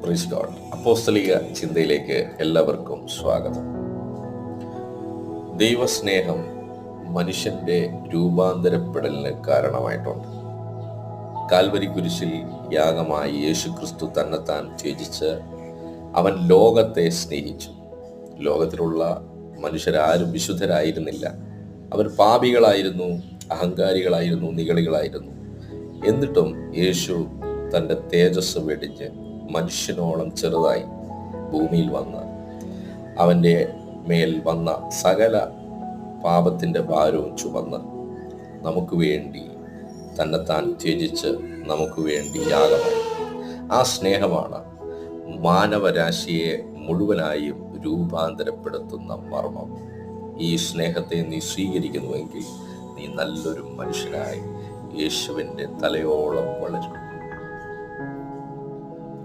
Praise God. അപ്പോസ്തലിക ചിന്തയിലേക്ക് എല്ലാവർക്കും സ്വാഗതം. ദൈവസ്നേഹം മനുഷ്യന്റെ രൂപാന്തരപ്പെടലിന് കാരണമായിട്ടുണ്ട്. കാൽവരി കുരിശിൽ യാഗമായി യേശുക്രിസ്തു തന്നെത്താൻ ത്യജിച്ച് അവൻ ലോകത്തെ സ്നേഹിച്ചു. ലോകത്തിലുള്ള മനുഷ്യരാരും വിശുദ്ധരായിരുന്നില്ല. അവർ പാപികളായിരുന്നു, അഹങ്കാരികളായിരുന്നു, നിഗളികളായിരുന്നു. എന്നിട്ടും യേശു തൻ്റെ തേജസ് വെടിഞ്ഞ് മനുഷ്യനോളം ചെറുതായി ഭൂമിയിൽ വന്ന് അവൻ്റെ മേൽ വന്ന സകല പാപത്തിൻ്റെ ഭാരവും ചുമന്ന് നമുക്ക് വേണ്ടി തന്നെത്താൻ ത്യജിച്ച് നമുക്ക് വേണ്ടി യാഗമായി. ആ സ്നേഹമാണ് മാനവരാശിയെ മുഴുവനായും രൂപാന്തരപ്പെടുത്തുന്ന മർമ്മം. ഈ സ്നേഹത്തെ നീ സ്വീകരിക്കുന്നുവെങ്കിൽ നീ നല്ലൊരു മനുഷ്യനായി യേശുവിൻ്റെ തലയോളം വളരും.